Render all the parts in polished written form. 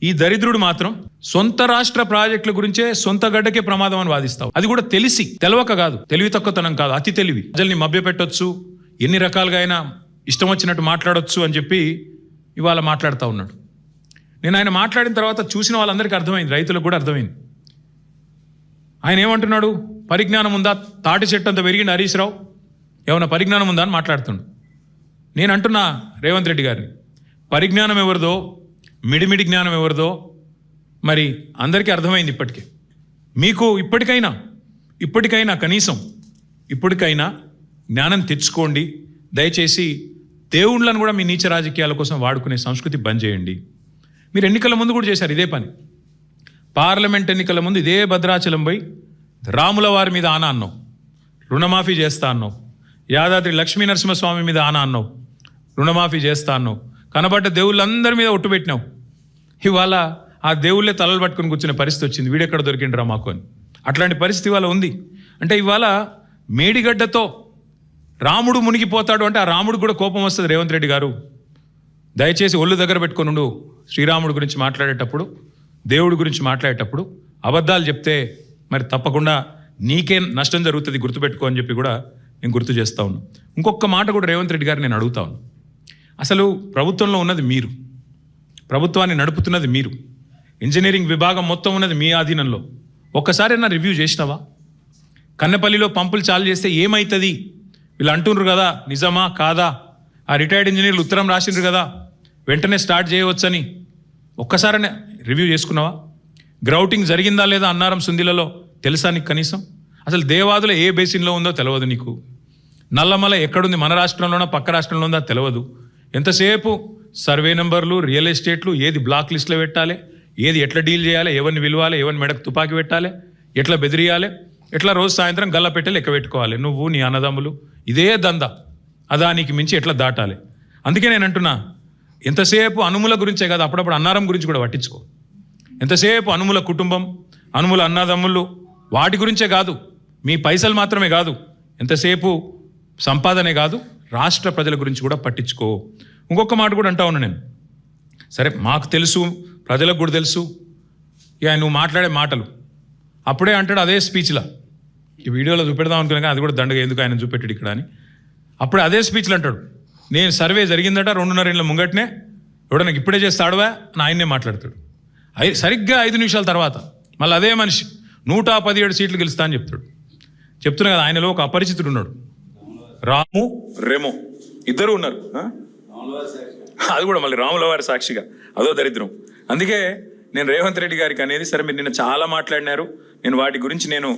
ఈ దరిద్రుడు మాత్రం సొంత రాష్ట్ర ప్రాజెక్టుల గురించే సొంత గడ్డకే ప్రమాదం అని వాదిస్తావు. అది కూడా తెలిసి, తెలవక కాదు, తెలివి తక్కువతనం కాదు, అతి తెలివి. ప్రజల్ని మభ్యపెట్టొచ్చు, ఎన్ని రకాలుగా అయినా ఇష్టం వచ్చినట్టు మాట్లాడొచ్చు అని చెప్పి ఇవాళ మాట్లాడుతూ ఉన్నాడు. నేను ఆయన మాట్లాడిన తర్వాత చూసిన వాళ్ళందరికీ అర్థమైంది, రైతులకు కూడా అర్థమైంది. ఆయన ఏమంటున్నాడు, పరిజ్ఞానం ఉందా, తాటి చెట్టు అంత పెరిగింది హరీష్ రావు, ఏమన్నా పరిజ్ఞానం ఉందా అని మాట్లాడుతుండు. నేను అంటున్నా రేవంత్ రెడ్డి గారిని, పరిజ్ఞానం ఎవరిదో, మిడిమిడి జ్ఞానం ఎవరిదో మరి అందరికీ అర్థమైంది. ఇప్పటికే మీకు ఇప్పటికైనా కనీసం ఇప్పటికైనా జ్ఞానం తెచ్చుకోండి. దయచేసి దేవుళ్ళను కూడా మీ నీచ రాజకీయాల కోసం వాడుకునే సంస్కృతి బంద్ చేయండి. మీరు ఎన్నికల ముందు కూడా చేశారు ఇదే పని. పార్లమెంట్ ఎన్నికల ముందు ఇదే భద్రాచలం పోయి రాముల వారి మీద ఆనా అన్నావు, రుణమాఫీ చేస్తా అన్నావు. యాదాద్రి లక్ష్మీ నరసింహస్వామి మీద ఆనా అన్నావు, రుణమాఫీ చేస్తా అన్నావు. కనబడ్డ దేవుళ్ళందరి మీద ఒట్టు పెట్టినావు. ఇవాళ ఆ దేవుళ్ళే తలలు పట్టుకుని కూర్చునే పరిస్థితి వచ్చింది. వీడెక్కడ దొరికిండ్రా మాకు అని. అట్లాంటి పరిస్థితి ఇవాళ ఉంది. అంటే ఇవాళ మేడిగడ్డతో రాముడు మునిగిపోతాడు అంటే ఆ రాముడు కూడా కోపం వస్తుంది. రేవంత్ రెడ్డి గారు దయచేసి ఒళ్ళు దగ్గర పెట్టుకొని ఉండు. శ్రీరాముడు గురించి మాట్లాడేటప్పుడు, దేవుడి గురించి మాట్లాడేటప్పుడు అబద్ధాలు చెప్తే మరి తప్పకుండా నీకే నష్టం జరుగుతుంది, గుర్తుపెట్టుకో అని చెప్పి కూడా నేను గుర్తు చేస్తా ఉన్నాను. ఇంకొక మాట కూడా రేవంత్ రెడ్డి గారు నేను అడుగుతా ఉన్నాను. అసలు ప్రభుత్వంలో ఉన్నది మీరు, ప్రభుత్వాన్ని నడుపుతున్నది మీరు, ఇంజనీరింగ్ విభాగం మొత్తం ఉన్నది మీ ఆధీనంలో. ఒక్కసారి నా రివ్యూ చేసినావా? కన్నెపల్లిలో పంపులు చాలు చేస్తే ఏమవుతుంది వీళ్ళు అంటున్నారు కదా, నిజమా కాదా? ఆ రిటైర్డ్ ఇంజనీర్లు ఉత్తరం రాసిండ్రు కదా వెంటనే స్టార్ట్ చేయవచ్చని. ఒక్కసారనే రివ్యూ చేసుకున్నావా? గ్రౌటింగ్ జరిగిందా లేదా అన్నారం సుందిలలో తెలుసా నీకు కనీసం? అసలు దేవాదుల ఏ బేసిన్లో ఉందో తెలియదు నీకు. నల్లమల ఎక్కడుంది, మన రాష్ట్రంలోనో పక్క రాష్ట్రంలో ఉందో తెలియదు. ఎంతసేపు సర్వే నెంబర్లు, రియల్ ఎస్టేట్లు, ఏది బ్లాక్ లిస్ట్లో పెట్టాలి, ఏది ఎట్లా డీల్ చేయాలి, ఎవరిని విలువాలి, ఎవరిని మెడకు తుపాకి పెట్టాలి, ఎట్లా బెదిరియాలి, ఎట్లా రోజు సాయంత్రం గల్ల పెట్టి లెక్క పెట్టుకోవాలి, నువ్వు నీ అన్నదమ్ములు, ఇదే దందా. అదానికి మించి ఎట్లా దాటాలి. అందుకే నేను అంటున్నా, ఎంతసేపు అనుముల గురించే కాదు, అప్పుడప్పుడు అన్నారం గురించి కూడా పట్టించుకో. ఎంతసేపు అనుముల కుటుంబం, అనుముల అన్నదమ్ములు, వాటి గురించే కాదు, మీ పైసలు మాత్రమే కాదు, ఎంతసేపు సంపాదనే కాదు, రాష్ట్ర ప్రజల గురించి కూడా పట్టించుకో. ఇంకొక మాట కూడా అంటా ఉన్నా నేను. సరే మాకు తెలుసు, ప్రజలకు కూడా తెలుసు, ఇక నువ్వు మాట్లాడే మాటలు అప్పుడే అంటాడు అదే స్పీచ్లో, ఈ వీడియోలో చూపెడదాం అనుకున్నా కానీ అది కూడా దండగా ఎందుకు ఆయన చూపెట్టాడు ఇక్కడ అని. అప్పుడే అదే స్పీచ్లో అంటాడు, నేను సర్వే జరిగిందట 2.5 ఏళ్ళ ముంగట్నే, ఎవడో నాకు ఇప్పుడే చేస్తాడువా అని ఆయన్నే మాట్లాడతాడు. సరిగ్గా 5 నిమిషాల తర్వాత మళ్ళీ అదే మనిషి 117 సీట్లు గెలుస్తా అని చెప్తున్నా కదా. ఆయనలో ఒక అపరిచితుడు ఉన్నాడు, రాము రెమో, ఇద్దరు ఉన్నారు. అది కూడా మళ్ళీ రాముల వారి సాక్షిగా, అదో దరిద్రం. అందుకే నేను రేవంత్ రెడ్డి గారికి అనేది, సరే మీరు నిన్న చాలా మాట్లాడినారు, నేను వాటి గురించి నేను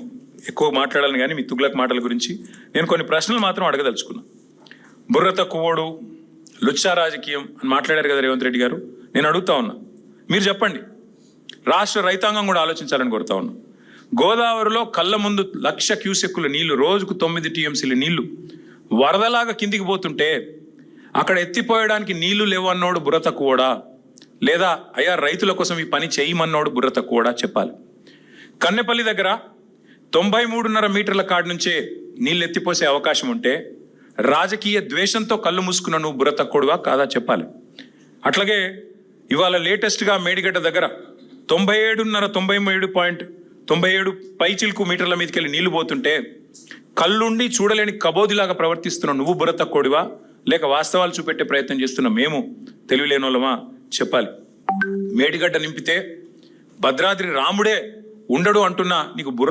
ఎక్కువ మాట్లాడాలని కానీ మీ తుగ్లక్ మాటల గురించి నేను కొన్ని ప్రశ్నలు మాత్రం అడగదలుచుకున్నా. బుర్ర తక్కువోడు, లుచ్చా రాజకీయం అని మాట్లాడారు కదా రేవంత్ రెడ్డి గారు. నేను అడుగుతా ఉన్నా, మీరు చెప్పండి, రాష్ట్ర రైతాంగం కూడా ఆలోచించాలని కోరుతా ఉన్నా. గోదావరిలో కళ్ళ ముందు 1,00,000 క్యూసెక్కుల నీళ్లు, రోజుకు 9 TMCల నీళ్లు వరదలాగా కిందికి పోతుంటే అక్కడ ఎత్తిపోయడానికి నీళ్లు లేవన్నోడు బుర్ర తక్కువడా, లేదా అయ్యా రైతుల కోసం ఈ పని చేయమన్నోడు బుర్ర తక్కువడా చెప్పాలి. కన్నెపల్లి దగ్గర 93.5 మీటర్ల కాడి నుంచే నీళ్ళు ఎత్తిపోసే అవకాశం ఉంటే రాజకీయ ద్వేషంతో కళ్ళు మూసుకున్న నువ్వు బుర్ర తక్కువడుగా కాదా చెప్పాలి. అట్లాగే ఇవాళ లేటెస్ట్గా మేడిగడ్డ దగ్గర 97 పైచిల్కు మీటర్ల మీదకి వెళ్ళి నీళ్లు పోతుంటే కళ్ళుండి చూడలేని కబోదిలాగా ప్రవర్తిస్తున్న నువ్వు బుర్ర తక్కువడివా, లేక వాస్తవాలు చూపెట్టే ప్రయత్నం చేస్తున్న మేము తెలివిలేనోళ్ళమా చెప్పాలి. మేడిగడ్డ నింపితే భద్రాద్రి రాముడే ఉండడు అంటున్నా నీకు బుర్ర